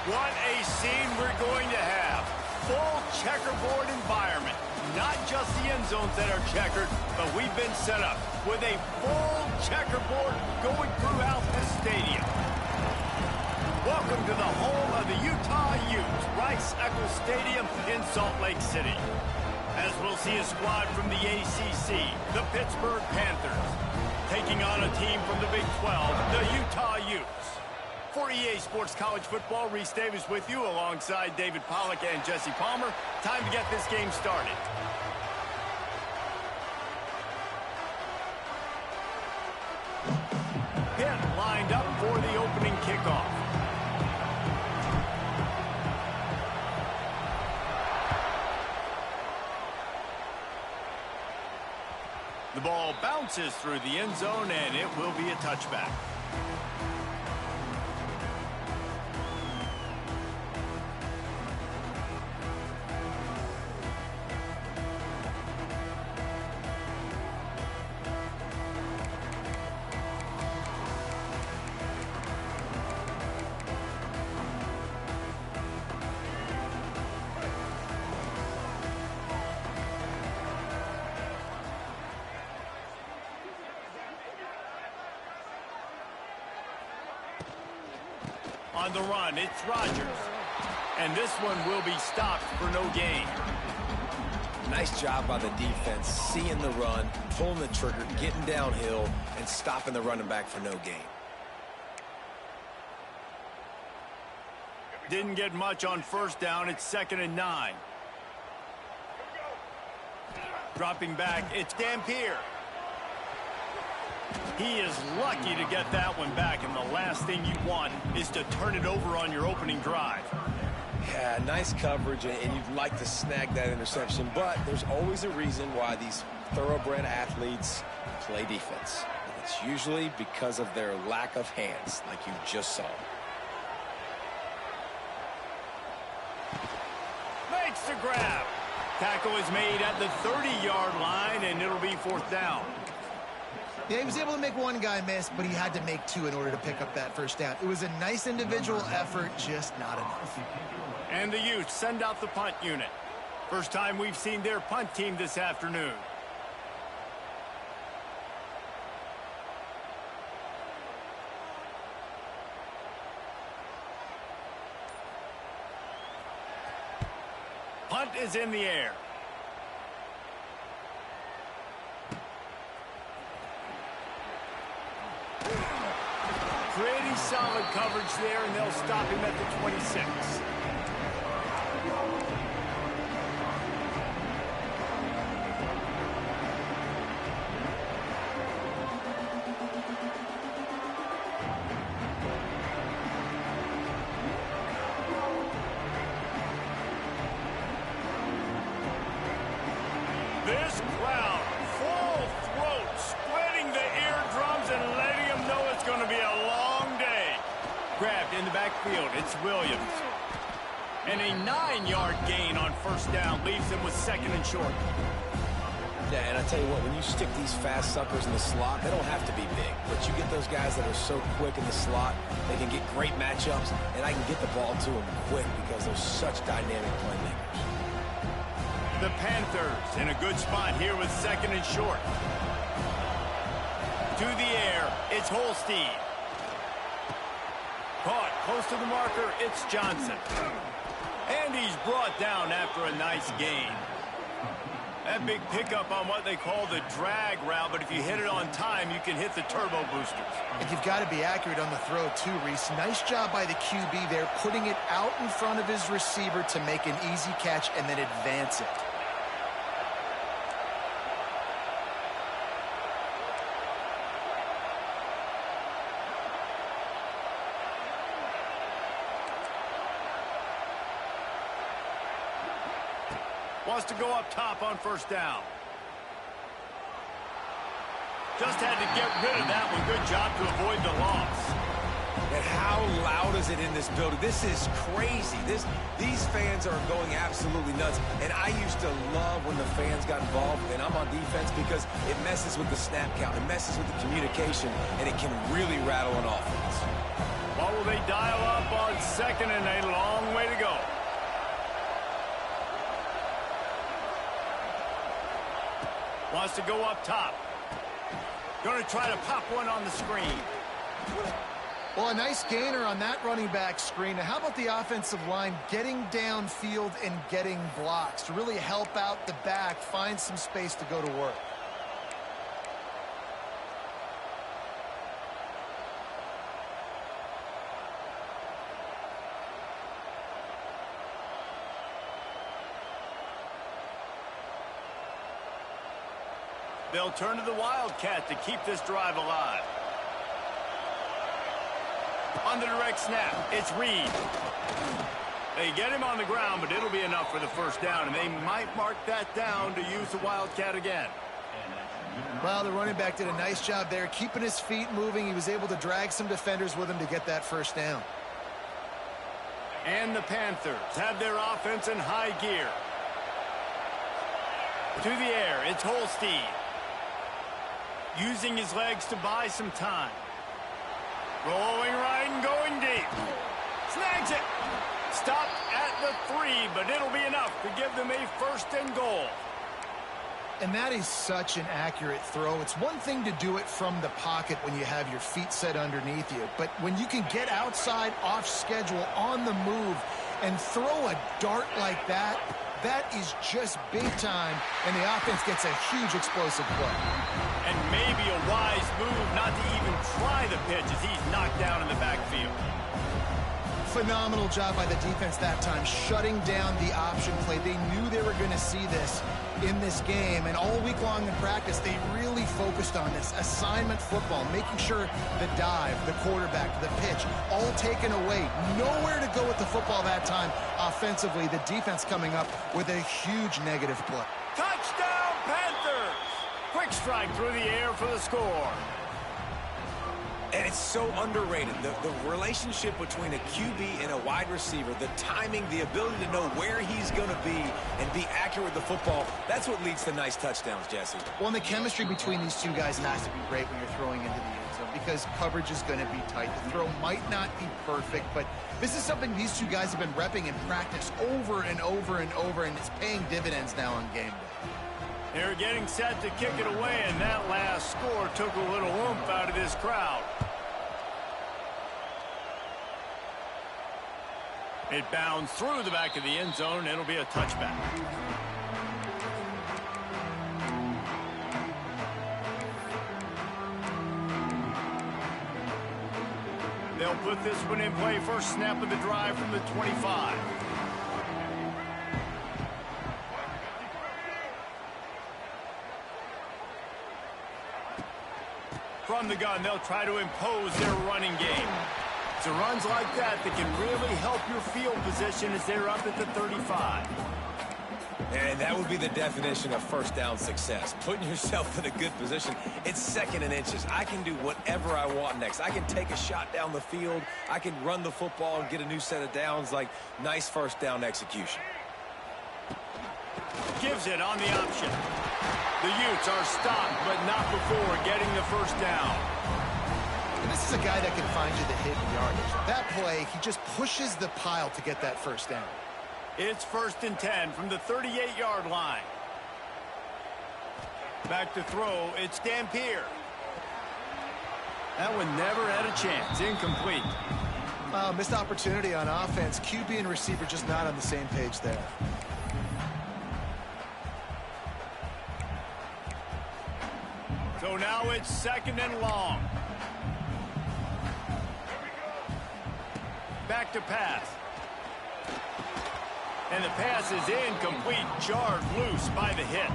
What a scene we're going to have. Full checkerboard environment. Not just the end zones that are checkered, but we've been set up with a full checkerboard going throughout the stadium. Welcome to the home of the Utah Utes, Rice-Eccles Stadium in Salt Lake City. As we'll see a squad from the ACC, the Pittsburgh Panthers, taking on a team from the Big 12, the Utah Utes. For EA Sports College Football, Reese Davis with you alongside David Pollack and Jesse Palmer. Time to get this game started. Pitt lined up for the opening kickoff. The ball bounces through the end zone, and it will be a touchback. On the run, it's Rodgers. And this one will be stopped for no gain. Nice job by the defense, seeing the run, pulling the trigger, getting downhill, and stopping the running back for no gain. Didn't get much on first down. It's 2nd and 9. Dropping back, it's Dampier. He is lucky to get that one back, and the last thing you want is to turn it over on your opening drive. Yeah, nice coverage, and you'd like to snag that interception, but there's always a reason why these thoroughbred athletes play defense. And it's usually because of their lack of hands, like you just saw. Makes the grab. Tackle is made at the 30-yard line, and it'll be 4th down. Yeah, he was able to make one guy miss, but he had to make 2 in order to pick up that first down. It was a nice individual effort, just not enough. And the Utes send out the punt unit. First time we've seen their punt team this afternoon. Punt is in the air. Pretty solid coverage there, and they'll stop him at the 26. This crowd, full throat, spreading the eardrums and letting them know it's going to be a long day. Grabbed in the backfield, it's Williams. And a 9-yard gain on first down leaves him with 2nd and short. Yeah, and I tell you what, when you stick these fast suckers in the slot, they don't have to be big. But you get those guys that are so quick in the slot, they can get great matchups, and I can get the ball to them quick because they're such dynamic playmakers. The Panthers in a good spot here with 2nd and short. To the air, it's Holstein. Caught close to the marker, it's Johnson. And he's brought down after a nice gain. That big pickup on what they call the drag route, but if you hit it on time, you can hit the turbo boosters. And you've got to be accurate on the throw too, Reese. Nice job by the QB there, putting it out in front of his receiver to make an easy catch and then advance it. Wants to go up top on first down. Just had to get rid of that one. Good job to avoid the loss. And how loud is it in this building? This is crazy. These fans are going absolutely nuts. And I used to love when the fans got involved, and I'm on defense, because it messes with the snap count. It messes with the communication, and it can really rattle an offense. What will they dial up on second and a long way to go? Wants to go up top. Going to try to pop one on the screen. Well, a nice gainer on that running back screen. Now, how about the offensive line getting downfield and getting blocks to really help out the back, find some space to go to work? They'll turn to the Wildcat to keep this drive alive. On the direct snap, it's Reed. They get him on the ground, but it'll be enough for the first down, and they might mark that down to use the Wildcat again. Well, the running back did a nice job there, keeping his feet moving. He was able to drag some defenders with him to get that first down. And the Panthers have their offense in high gear. To the air, it's Holstein. Using his legs to buy some time. Rolling right and going deep. Snags it. Stopped at the 3, but it'll be enough to give them a first and goal. And that is such an accurate throw. It's one thing to do it from the pocket when you have your feet set underneath you, but when you can get outside, off schedule, on the move, and throw a dart like that, that is just big time, and the offense gets a huge explosive play. And maybe a wise move not to even try the pitch as he's knocked down in the backfield. Phenomenal job by the defense that time, shutting down the option play. They knew they were going to see this in this game, and all week long in practice, they really focused on this assignment football, making sure the dive, the quarterback, the pitch, all taken away. Nowhere to go with the football that time offensively. The defense coming up with a huge negative play. Touchdown, Panthers! Quick strike through the air for the score. And it's so underrated. The relationship between a QB and a wide receiver, the timing, the ability to know where he's going to be and be accurate with the football, that's what leads to nice touchdowns, Jesse. Well, and the chemistry between these two guys has to be great when you're throwing into the end zone because coverage is going to be tight. The throw might not be perfect, but this is something these two guys have been repping in practice over and over and over, and it's paying dividends now on game day. They're getting set to kick it away, and that last score took a little oomph out of this crowd. It bounds through the back of the end zone, and it'll be a touchback. They'll put this one in play. First snap of the drive from the 25. From the gun, they'll try to impose their running game. It's runs like that that can really help your field position as they're up at the 35. And that would be the definition of first down success. Putting yourself in a good position. It's second and inches. I can do whatever I want next. I can take a shot down the field. I can run the football and get a new set of downs. Like, nice first down execution. Gives it on the option. The Utes are stopped, but not before getting the first down. And this is a guy that can find you the hidden yardage. That play, he just pushes the pile to get that first down. It's 1st and 10 from the 38-yard line. Back to throw, it's Dampier. That one never had a chance. Incomplete. Missed opportunity on offense. QB and receiver just not on the same page there. So now it's 2nd and long. Back to pass. And the pass is incomplete, jarred loose by the hit.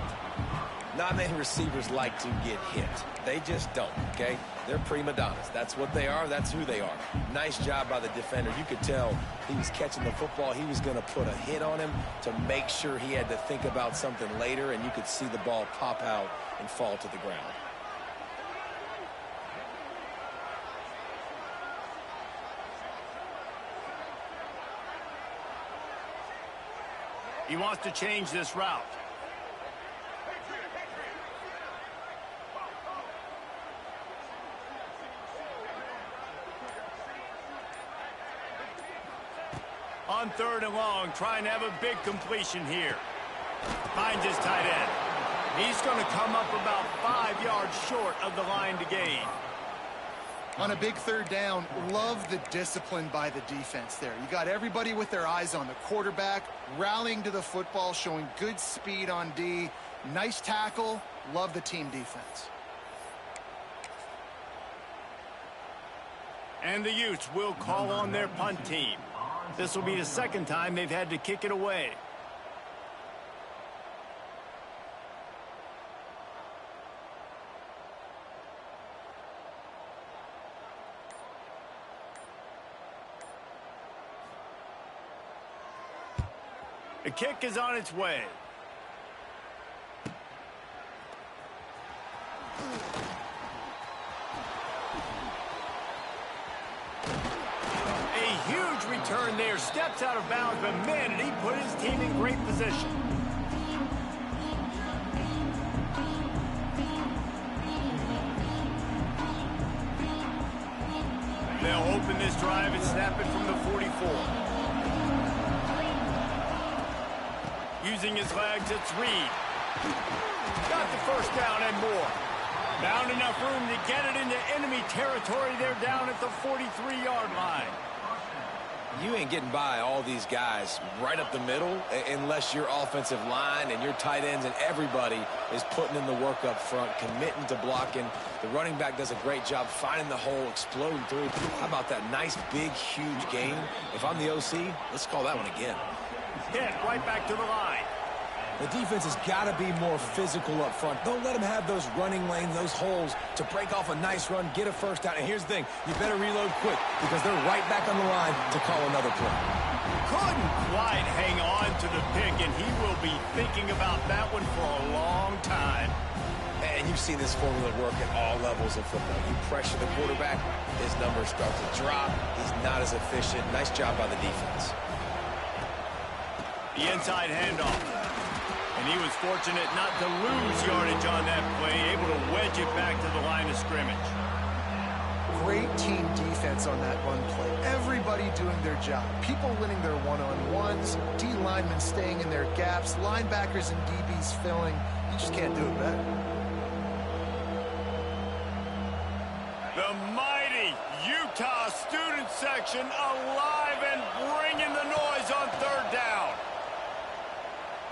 Not many receivers like to get hit. They just don't, okay? They're prima donnas. That's what they are. That's who they are. Nice job by the defender. You could tell he was catching the football. He was going to put a hit on him to make sure he had to think about something later, and you could see the ball pop out and fall to the ground. He wants to change this route. On 3rd and long, trying to have a big completion here. Finds his tight end. He's going to come up about 5 yards short of the line to gain. On a big 3rd down, love the discipline by the defense there. You got everybody with their eyes on the quarterback, rallying to the football, showing good speed on D. Nice tackle. Love the team defense. And the Utes will call on their punt team. This will be the 2nd time they've had to kick it away. The kick is on its way. A huge return there. Steps out of bounds, but man, did he put his team in great position. They'll open this drive and snap it from the 44. Using his legs, it's Reed. Got the 1st down and more. Found enough room to get it into enemy territory. They're down at the 43-yard line. You ain't getting by all these guys right up the middle unless your offensive line and your tight ends and everybody is putting in the work up front, committing to blocking. The running back does a great job finding the hole, exploding through. How about that nice, big, huge gain? If I'm the OC, let's call that one again. Pitt right back to the line. The defense has got to be more physical up front. Don't let them have those running lanes, those holes to break off a nice run, get a 1st down. And here's the thing, you better reload quick because they're right back on the line to call another play. Couldn't quite hang on to the pick, and he will be thinking about that one for a long time. And you've seen this formula work at all levels of football. You pressure the quarterback, his numbers start to drop. He's not as efficient. Nice job by the defense. The inside handoff. And he was fortunate not to lose yardage on that play, able to wedge it back to the line of scrimmage. Great team defense on that run play. Everybody doing their job. People winning their one-on-ones, D linemen staying in their gaps, linebackers and DBs filling. You just can't do it better. The mighty Utah student section alive and bringing the noise on 3rd down.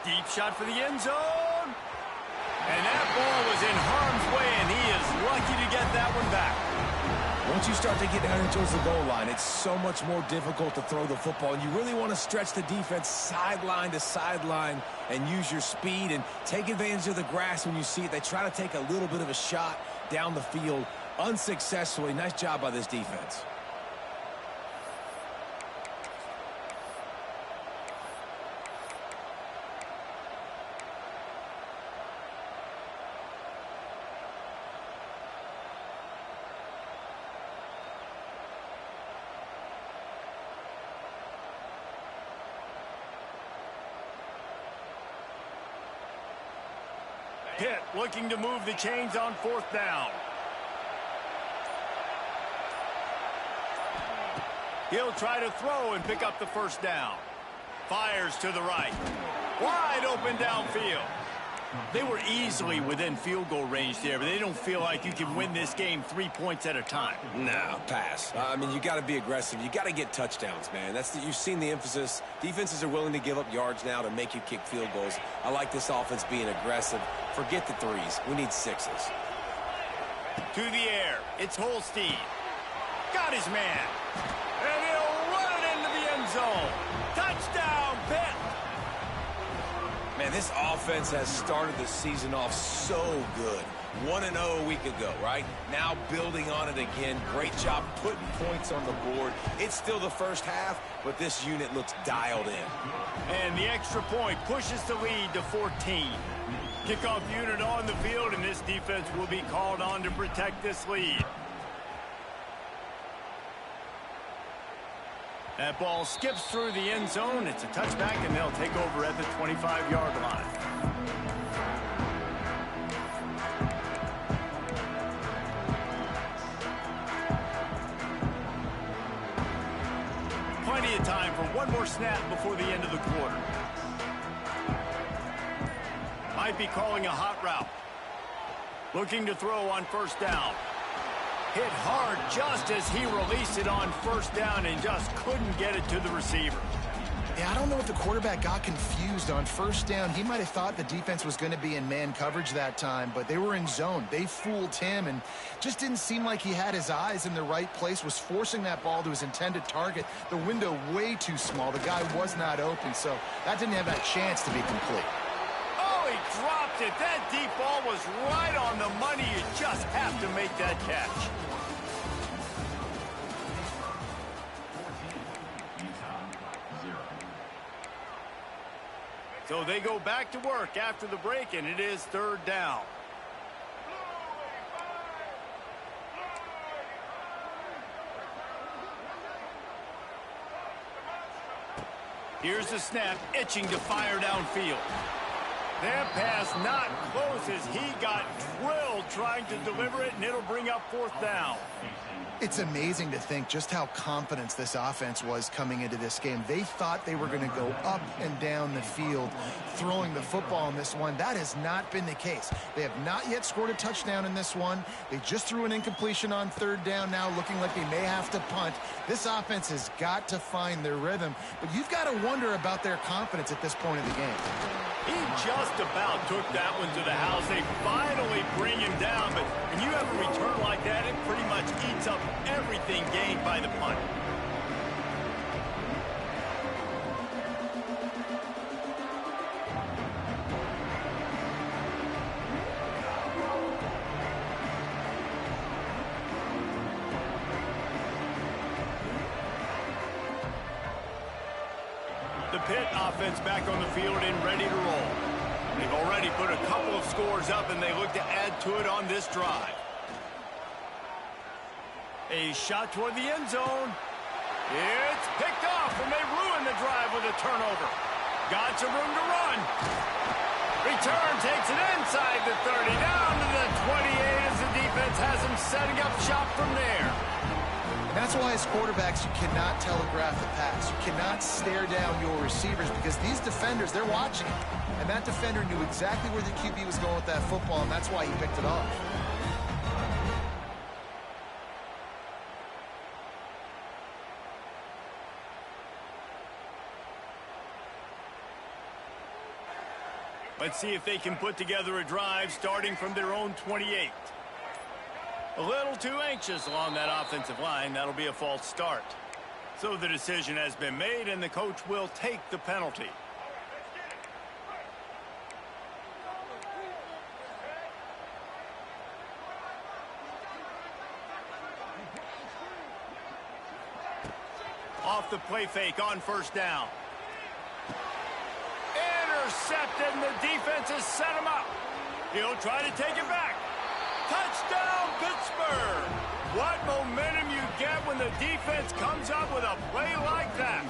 Deep shot for the end zone. And that ball was in harm's way, and he is lucky to get that one back. Once you start to get down towards the goal line, it's so much more difficult to throw the football, and you really want to stretch the defense sideline to sideline and use your speed and take advantage of the grass when you see it. They try to take a little bit of a shot down the field unsuccessfully. Nice job by this defense. Pitt looking to move the chains on 4th down. He'll try to throw and pick up the 1st down. Fires to the right. Wide open downfield. They were easily within field goal range there, but they don't feel like you can win this game 3 points at a time. No, pass. I mean, you got to be aggressive. You got to get touchdowns, man. You've seen the emphasis. Defenses are willing to give up yards now to make you kick field goals. I like this offense being aggressive. Forget the 3s. We need 6s. To the air. It's Holstein. Got his man. And he'll run it into the end zone. Touchdown, Pitt. Man, this offense has started the season off so good. 1-0 a week ago, right? Now building on it again. Great job putting points on the board. It's still the 1st half, but this unit looks dialed in. And the extra point pushes the lead to 14. Kickoff unit on the field, and this defense will be called on to protect this lead. That ball skips through the end zone. It's a touchback, and they'll take over at the 25-yard line. Plenty of of time for one more snap before the end of the quarter. Might be calling a hot route. Looking to throw on first down. Hit hard just as he released it on first down and just couldn't get it to the receiver. Yeah, I don't know if the quarterback got confused on first down. He might have thought the defense was going to be in man coverage that time, but they were in zone. They fooled him and just didn't seem like he had his eyes in the right place, was forcing that ball to his intended target. The window way too small. The guy was not open, so that didn't have that chance to be complete. Oh, he dropped it. That deep ball was right on the money. You just have to make that catch. So they go back to work after the break, and it is third down. Here's the snap, itching to fire downfield. That pass not close as he got drilled trying to deliver it, and it'll bring up fourth down. It's amazing to think just how confident this offense was coming into this game. They thought they were going to go up and down the field throwing the football in this one. That has not been the case. They have not yet scored a touchdown in this one. They just threw an incompletion on third down now, looking like they may have to punt. This offense has got to find their rhythm, but you've got to wonder about their confidence at this point of the game. He just about took that one to the house. They finally bring him down, but when you have a return like that, it pretty much eats up everything gained by the punt. The Pitt offense back on the field and ready to roll. They've already put a couple of scores up, and they look to add to it on this drive. A shot toward the end zone. It's picked off, and they ruin the drive with a turnover. Got some room to run. Return takes it inside the 30, down to the 28 as the defense has them setting up shop from there. That's why as quarterbacks, you cannot telegraph the pass. You cannot stare down your receivers because these defenders, they're watching it. And that defender knew exactly where the QB was going with that football, and that's why he picked it off. Let's see if they can put together a drive starting from their own 28. A little too anxious along that offensive line. That'll be a false start. So the decision has been made, and the coach will take the penalty. Off the play fake on first down. Intercepted, and the defense has set him up. He'll try to take it back. Touchdown, Pittsburgh! What momentum you get when the defense comes up with a play like that.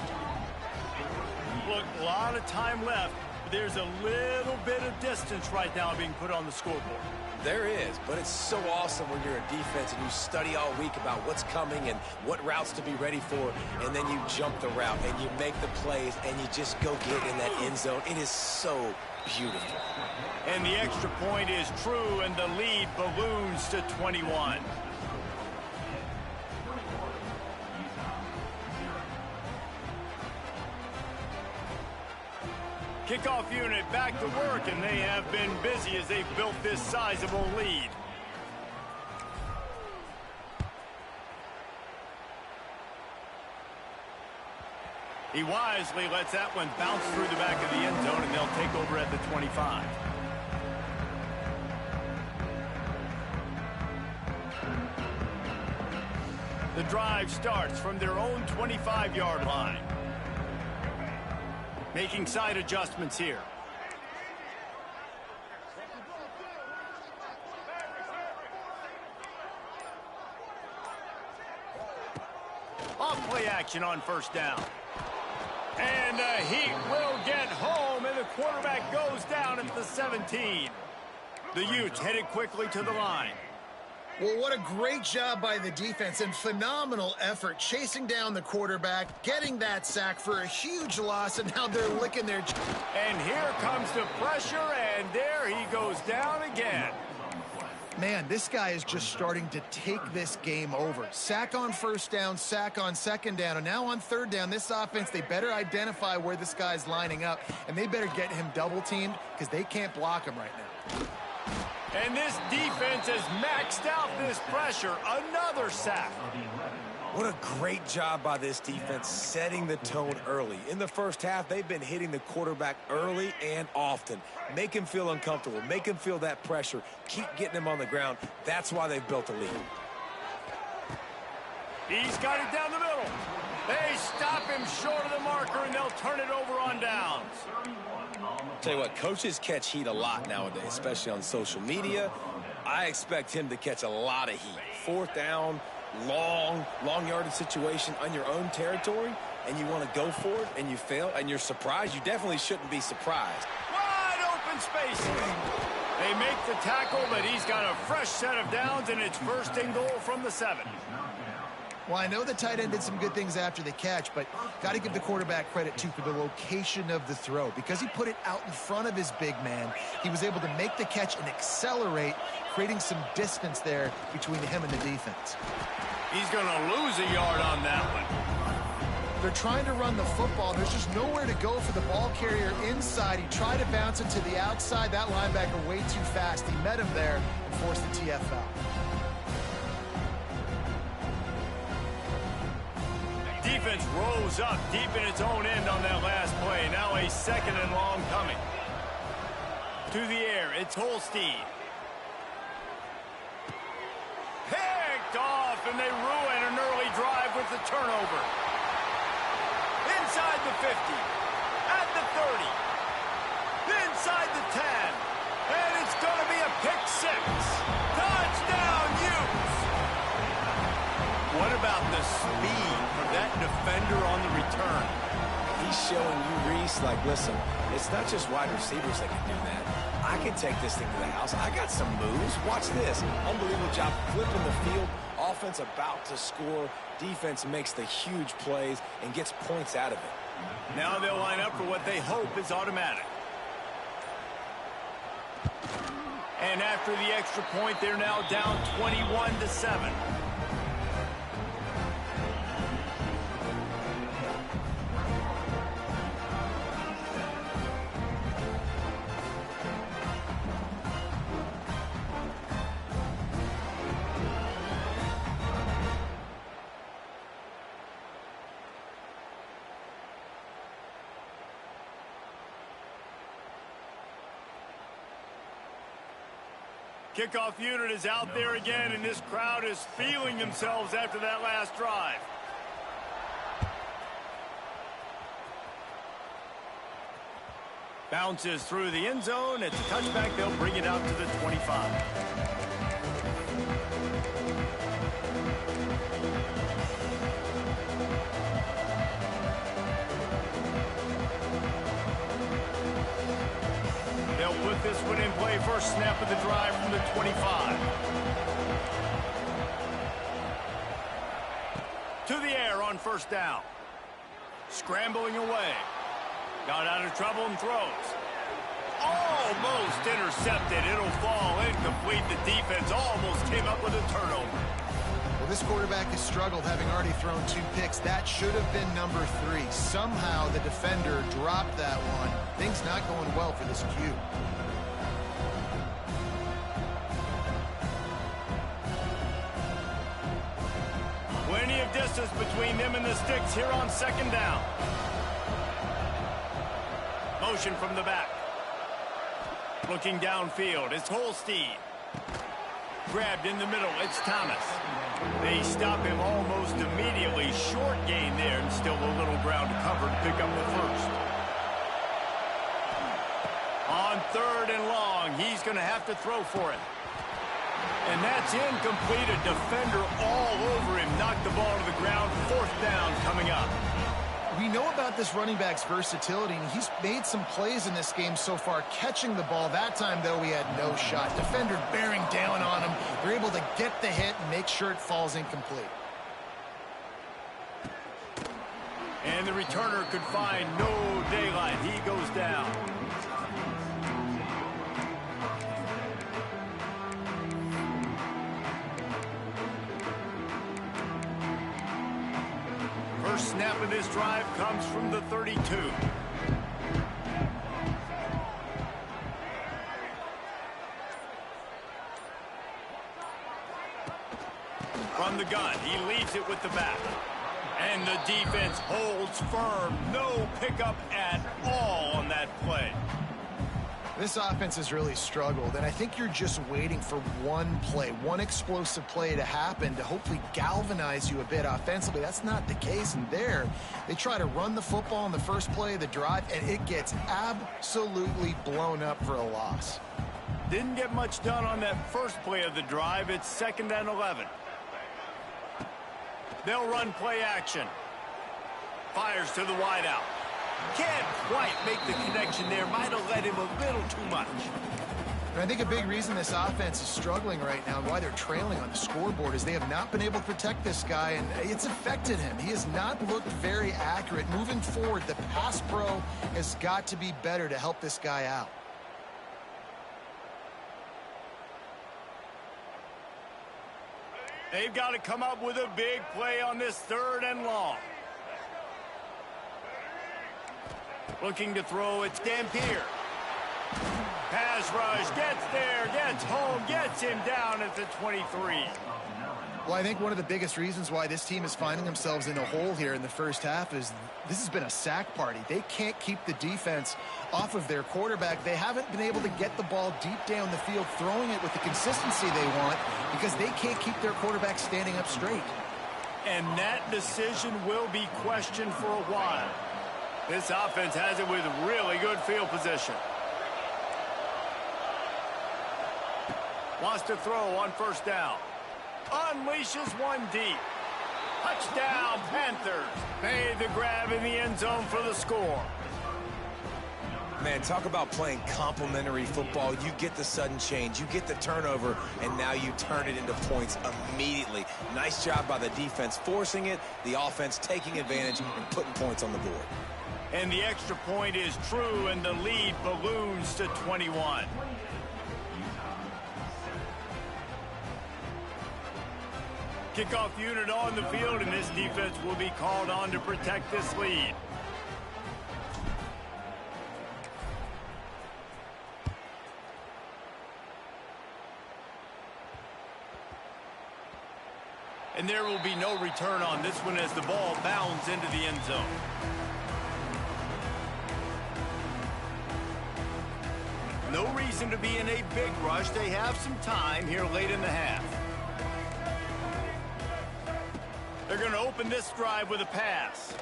Look, a lot of time left. But there's a little bit of distance right now being put on the scoreboard. There is, but it's so awesome when you're a defense and you study all week about what's coming and what routes to be ready for, and then you jump the route and you make the plays and you just go get in that end zone. It is so beautiful. And the extra point is true, and the lead balloons to 21. Kickoff unit back to work, and they have been busy as they've built this sizable lead. He wisely lets that one bounce through the back of the end zone, and they'll take over at the 25. The drive starts from their own 25-yard line. Making side adjustments here. Off play action on first down. And the Heat will get home, and the quarterback goes down at the 17. The Utes headed quickly to the line. Well, what a great job by the defense and phenomenal effort chasing down the quarterback, getting that sack for a huge loss, and now they're licking their... And here comes the pressure, and there he goes down again. Man, this guy is just starting to take this game over. Sack on first down, sack on second down, and now on third down, this offense, they better identify where this guy's lining up, and they better get him double-teamed because they can't block him right now. And this defense has maxed out this pressure. Another sack. What a great job by this defense setting the tone early. In the first half, they've been hitting the quarterback early and often. Make him feel uncomfortable. Make him feel that pressure. Keep getting him on the ground. That's why they've built a lead. He's got it down the middle. They stop him short of the marker, and they'll turn it over on downs. Tell you what, coaches catch heat a lot nowadays, especially on social media. I expect him to catch a lot of heat. Fourth down, long yardage situation on your own territory, and you want to go for it, and you fail, and you're surprised. You definitely shouldn't be surprised. Wide open space. They make the tackle, but he's got a fresh set of downs, and it's first and goal from the 7. Well, I know the tight end did some good things after the catch, but got to give the quarterback credit, too, for the location of the throw. Because he put it out in front of his big man, he was able to make the catch and accelerate, creating some distance there between him and the defense. He's going to lose a yard on that one. They're trying to run the football. There's just nowhere to go for the ball carrier inside. He tried to bounce it to the outside. That linebacker way too fast. He met him there and forced the TFL. Defense rose up deep in its own end on that last play. Now a second and long coming. To the air, it's Holstein. Picked off, and they ruin an early drive with the turnover. Inside the 50, at the 30, inside the 10, and it's going to be a pick 6. Touchdown, Utes! What about the speed of that defender on the return? He's showing you, Reese, like, listen, it's not just wide receivers that can do that. I can take this thing to the house. I got some moves. Watch this. Unbelievable job flipping the field. Offense about to score. Defense makes the huge plays and gets points out of it. Now they'll line up for what they hope is automatic. And after the extra point, they're now down 21-7. Kickoff unit is out there again, and this crowd is feeling themselves after that last drive. Bounces through the end zone. It's a touchback. They'll bring it out to the 25. Put this one in play, first snap of the drive from the 25. To the air on first down. Scrambling away. Got out of trouble and throws. Almost intercepted. It'll fall incomplete. The defense almost came up with a turnover. Well, this quarterback has struggled, having already thrown 2 picks. That should have been number 3. Somehow the defender dropped that one. Things not going well for this Q. Plenty of distance between them and the sticks here on second down. Motion from the back. Looking downfield, it's Holstein. Grabbed in the middle, it's Thomas. They stop him almost immediately. Short gain there, and still a little ground to cover to pick up the first. On third and long, he's going to have to throw for it. And that's incomplete. A defender all over him. Knocked the ball to the ground. Fourth down coming up. We know about this running back's versatility, and he's made some plays in this game so far, catching the ball. That time, though, he had no shot. Defender bearing down on him. They're able to get the hit and make sure it falls incomplete. And the returner could find no daylight. He goes down. First snap of this drive comes from the 32. From the gun, he leaves it with the back. And the defense holds firm. No pickup at all on that play. This offense has really struggled, and I think you're just waiting for one play, one explosive play to happen to hopefully galvanize you a bit offensively. That's not the case, and there, they try to run the football in the first play of the drive, and it gets absolutely blown up for a loss. Didn't get much done on that first play of the drive. It's 2nd and 11. They'll run play action. Fires to the wideout. Can't quite make the connection there. Might have led him a little too much. And I think a big reason this offense is struggling right now and why they're trailing on the scoreboard is they have not been able to protect this guy, and it's affected him. He has not looked very accurate. Moving forward, the pass pro has got to be better to help this guy out. They've got to come up with a big play on this 3rd and long. Looking to throw, it's Dampier. Pass rush, gets there, gets home, gets him down at the 23. Well, I think one of the biggest reasons why this team is finding themselves in a hole here in the first half is this has been a sack party. They can't keep the defense off of their quarterback. They haven't been able to get the ball deep down the field, throwing it with the consistency they want because they can't keep their quarterback standing up straight. And that decision will be questioned for a while. This offense has it with really good field position. Wants to throw on 1st down. Unleashes one deep. Touchdown, Panthers. Made the grab in the end zone for the score. Man, talk about playing complementary football. You get the sudden change, you get the turnover, and now you turn it into points immediately. Nice job by the defense forcing it, the offense taking advantage and putting points on the board. And the extra point is true, and the lead balloons to 21. Kickoff unit on the field, and this defense will be called on to protect this lead. And there will be no return on this one as the ball bounds into the end zone. No reason to be in a big rush. They have some time here late in the half. They're going to open this drive with a pass.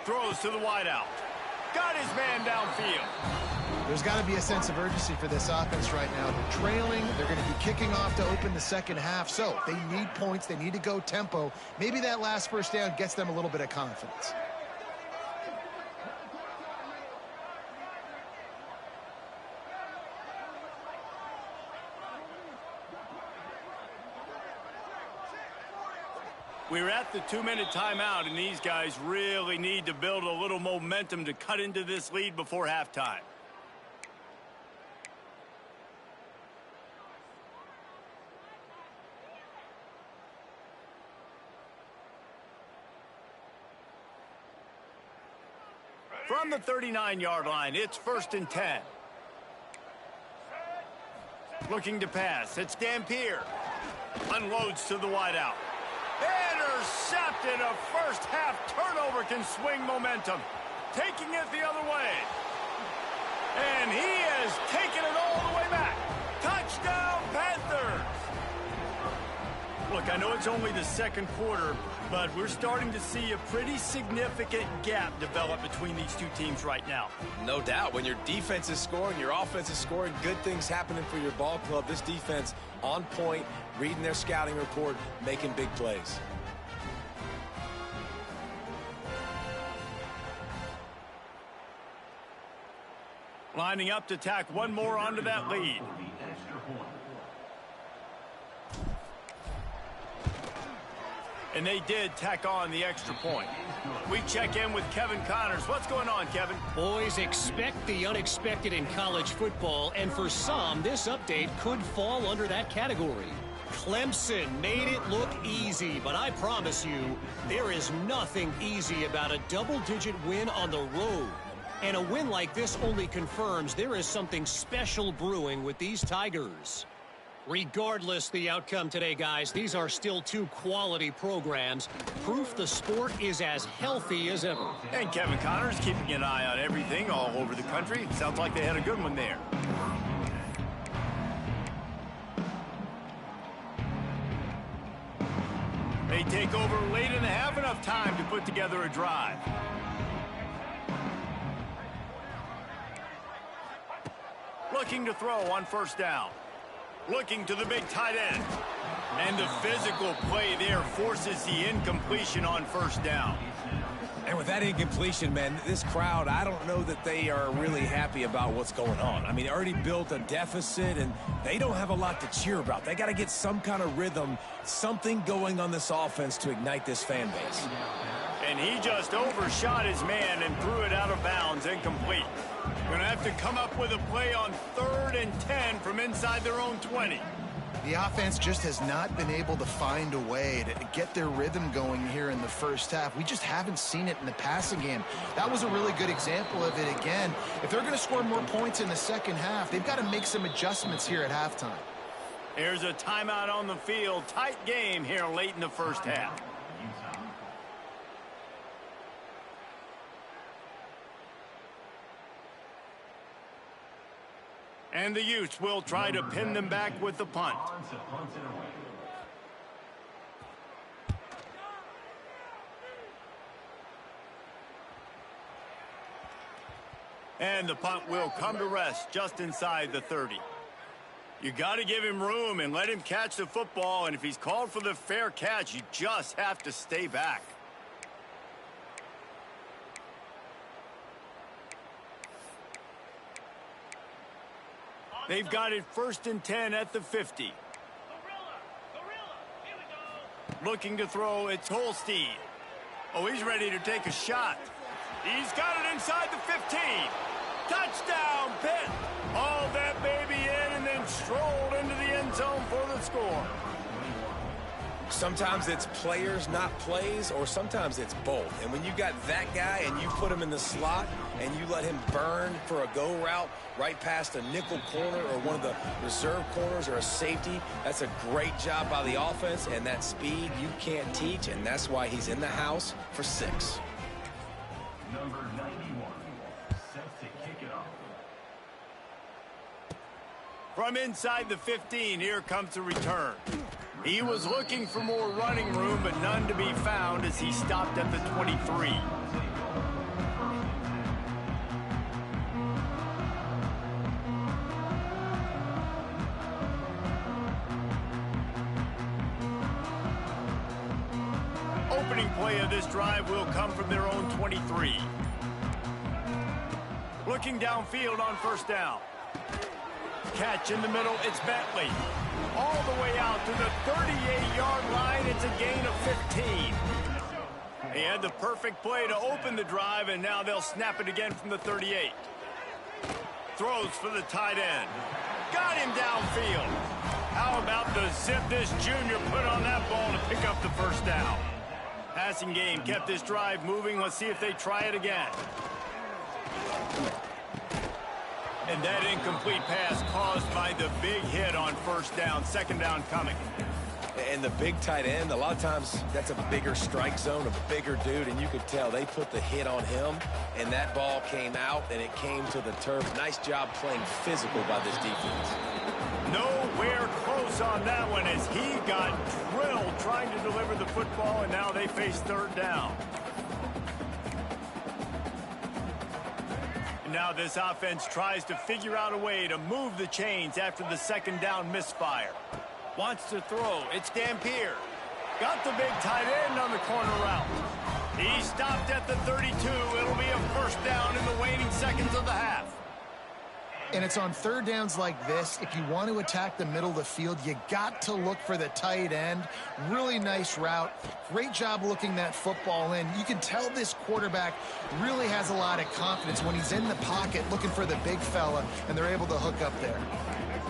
Throws to the wideout. Got his man downfield. There's got to be a sense of urgency for this offense right now. They're trailing. They're going to be kicking off to open the second half. So they need points. They need to go tempo. Maybe that last first down gets them a little bit of confidence. We're at the 2-minute timeout, and these guys really need to build a little momentum to cut into this lead before halftime. From the 39-yard line, it's 1st and 10. Looking to pass, it's Dampier. Unloads to the wideout. Intercepted. A first half turnover can swing momentum. Taking it the other way. And he has taken it all the way back. Touchdown, Panthers. Look, I know it's only the second quarter, but we're starting to see a pretty significant gap develop between these two teams right now. No doubt. When your defense is scoring, your offense is scoring, good things happening for your ball club. This defense on point, reading their scouting report, making big plays. Lining up to tack one more onto that lead. And they did tack on the extra point. We check in with Kevin Connors. What's going on, Kevin? Boys, expect the unexpected in college football, and for some, this update could fall under that category. Clemson made it look easy, but I promise you, there is nothing easy about a double-digit win on the road. And a win like this only confirms there is something special brewing with these Tigers. Regardless the outcome today, guys, these are still two quality programs. Proof the sport is as healthy as ever. And Kevin Connors keeping an eye on everything all over the country. Sounds like they had a good one there. They take over late in the half, enough time to put together a drive. Looking to throw on first down. Looking to the big tight end. And the physical play there forces the incompletion on first down. And with that incompletion, man, this crowd, I don't know that they are really happy about what's going on. I mean, they already built a deficit, and they don't have a lot to cheer about. They got to get some kind of rhythm, something going on this offense to ignite this fan base. And he just overshot his man and threw it out of bounds, incomplete. Going to have to come up with a play on 3rd and 10 from inside their own 20. The offense just has not been able to find a way to get their rhythm going here in the first half. We just haven't seen it in the passing game. That was a really good example of it again. If they're going to score more points in the second half, they've got to make some adjustments here at halftime. Here's a timeout on the field. Tight game here late in the first half. And the Utes will try to pin them back with the punt. And the punt will come to rest just inside the 30. You got to give him room and let him catch the football, and if he's called for the fair catch, you just have to stay back. They've got it 1st and 10 at the 50. Looking to throw, it's Holstein. Oh, he's ready to take a shot. He's got it inside the 15. Touchdown, Pitt. All that baby in and then strolled into the end zone for the score. Sometimes it's players, not plays, or sometimes it's both. And when you got that guy and you put him in the slot and you let him burn for a go route right past a nickel corner or one of the reserve corners or a safety, that's a great job by the offense, and that speed you can't teach, and that's why he's in the house for 6. Number 91, set to kick it off. From inside the 15, here comes the return. He was looking for more running room, but none to be found as he stopped at the 23. Opening play of this drive will come from their own 23. Looking downfield on first down. Catch in the middle, it's Bentley. All the way out to the 38-yard line, it's a gain of 15. He had the perfect play to open the drive, and now they'll snap it again from the 38. Throws for the tight end. Got him downfield. How about the zip this junior put on that ball to pick up the first down? Passing game kept this drive moving. Let's see if they try it again. And that incomplete pass caused by the big hit on first down. Second down coming. And the big tight end, a lot of times that's a bigger strike zone, a bigger dude, and you could tell they put the hit on him, and that ball came out, and it came to the turf. Nice job playing physical by this defense. Nowhere close on that one as he got drilled trying to deliver the football, and now they face third down. Now this offense tries to figure out a way to move the chains after the second down misfire. Wants to throw. It's Dampier. Got the big tight end on the corner route. He stopped at the 32. It'll be a first down in the waning seconds of the half. And it's on third downs like this. If you want to attack the middle of the field, you got to look for the tight end. Really nice route. Great job looking that football in. You can tell this quarterback really has a lot of confidence when he's in the pocket looking for the big fella, and they're able to hook up there.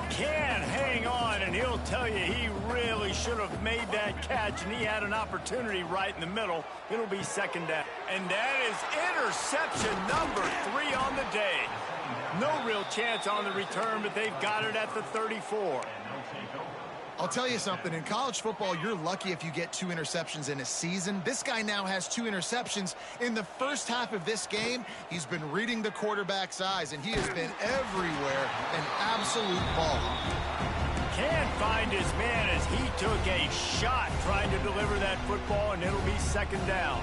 Can hang on, and he'll tell you he really should have made that catch, and he had an opportunity right in the middle. It'll be second down. And that is interception number 3 on the day. No real chance on the return, but they've got it at the 34. I'll tell you something. In college football, you're lucky if you get 2 interceptions in a season. This guy now has 2 interceptions. In the first half of this game, he's been reading the quarterback's eyes, and he has been everywhere, an absolute ball. Can't find his man as he took a shot trying to deliver that football, and it'll be second down.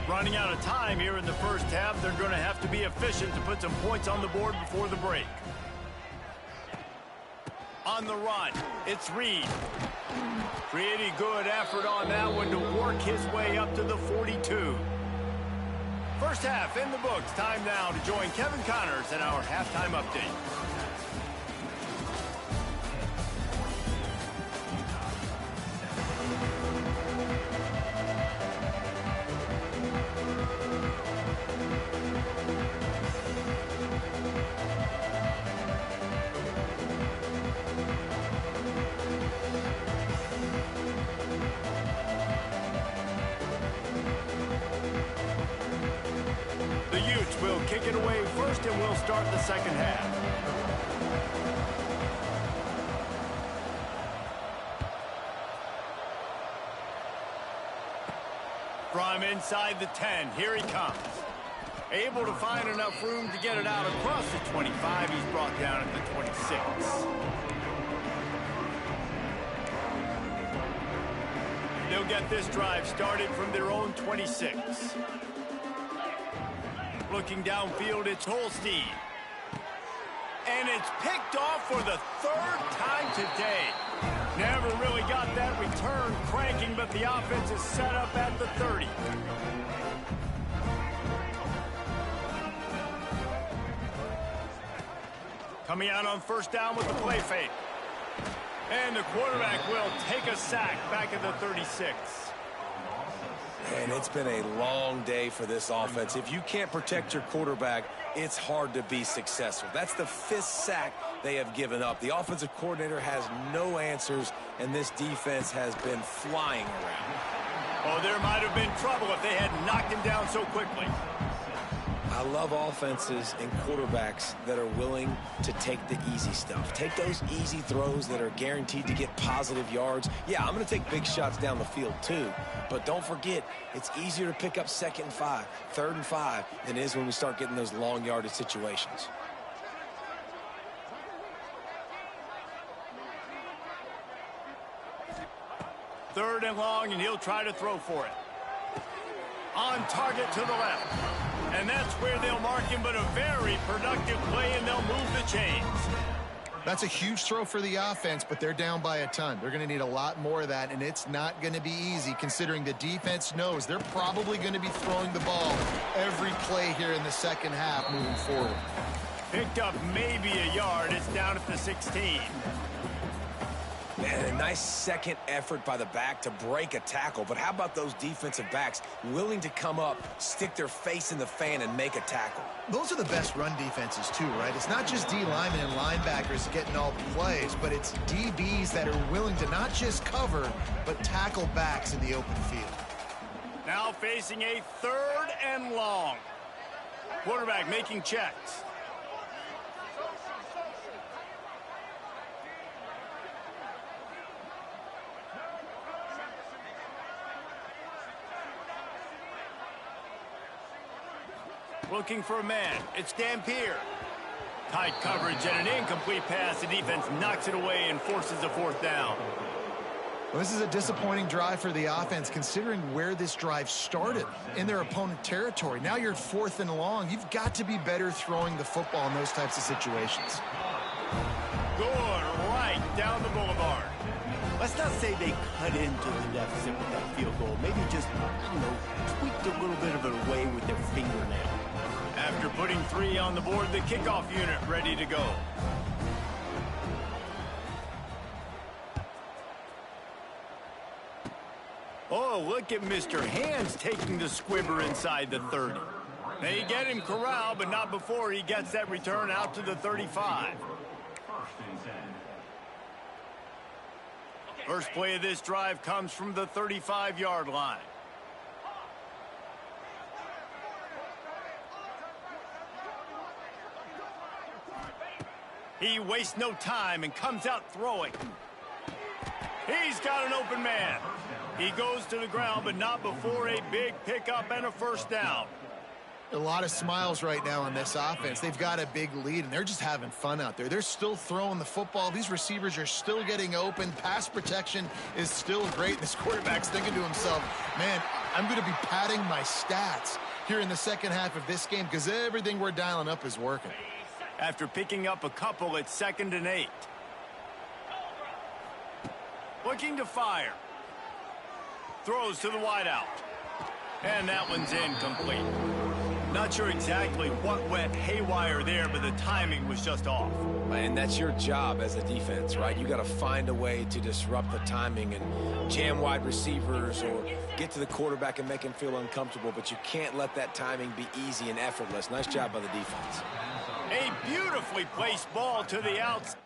Running out of time here in the first half. They're going to have to be efficient to put some points on the board before the break. On the run, it's Reed. Pretty good effort on that one to work his way up to the 42. First half in the books. Time now to join Kevin Connors in our halftime update. Will kick it away first, and we'll start the second half. From inside the 10, here he comes. Able to find enough room to get it out across the 25. He's brought down at the 26. They'll get this drive started from their own 26. Looking downfield, it's Holstein. And it's picked off for the 3rd time today. Never really got that return cranking, but the offense is set up at the 30. Coming out on first down with the play fake. And the quarterback will take a sack back at the 36. And it's been a long day for this offense. If you can't protect your quarterback, it's hard to be successful. That's the 5th sack they have given up. The offensive coordinator has no answers, and this defense has been flying around. Oh, there might have been trouble if they had knocked him down so quickly. I love offenses and quarterbacks that are willing to take the easy stuff. Take those easy throws that are guaranteed to get positive yards. Yeah, I'm going to take big shots down the field too. But don't forget, it's easier to pick up 2nd and 5, 3rd and 5 than it is when we start getting those long yardage situations. Third and long, and he'll try to throw for it. On target to the left. And that's where they'll mark him, but a very productive play, and they'll move the chains. That's a huge throw for the offense, but they're down by a ton. They're going to need a lot more of that, and it's not going to be easy considering the defense knows they're probably going to be throwing the ball every play here in the second half moving forward. Picked up maybe a yard. It's down at the 16. Man, a nice second effort by the back to break a tackle. But how about those defensive backs willing to come up, stick their face in the fan, and make a tackle? Those are the best run defenses, too, right? It's not just D linemen and linebackers getting all the plays, but it's DBs that are willing to not just cover, but tackle backs in the open field. Now facing a 3rd and long. Quarterback making checks. Looking for a man. It's Dampier. Tight coverage and an incomplete pass. The defense knocks it away and forces a 4th down. Well, this is a disappointing drive for the offense considering where this drive started in their opponent territory. Now you're at 4th and long. You've got to be better throwing the football in those types of situations. Going right down the boulevard. Let's not say they cut into the deficit with that field goal. Maybe just, I don't know, tweaked a little bit of it away with their fingernail. After putting 3 on the board, the kickoff unit ready to go. Oh, look at Mr. Hands taking the squibber inside the 30. They get him corralled, but not before he gets that return out to the 35. First play of this drive comes from the 35-yard line. He wastes no time and comes out throwing. He's got an open man. He goes to the ground, but not before a big pickup and a first down. A lot of smiles right now on this offense. They've got a big lead, and they're just having fun out there. They're still throwing the football. These receivers are still getting open. Pass protection is still great. This quarterback's thinking to himself, man, I'm going to be padding my stats here in the second half of this game because everything we're dialing up is working. After picking up a couple, it's 2nd and 8. Looking to fire. Throws to the wideout. And that one's incomplete. Not sure exactly what went haywire there, but the timing was just off. And that's your job as a defense, right? You got to find a way to disrupt the timing and jam wide receivers or get to the quarterback and make him feel uncomfortable, but you can't let that timing be easy and effortless. Nice job by the defense. A beautifully placed ball to the outside.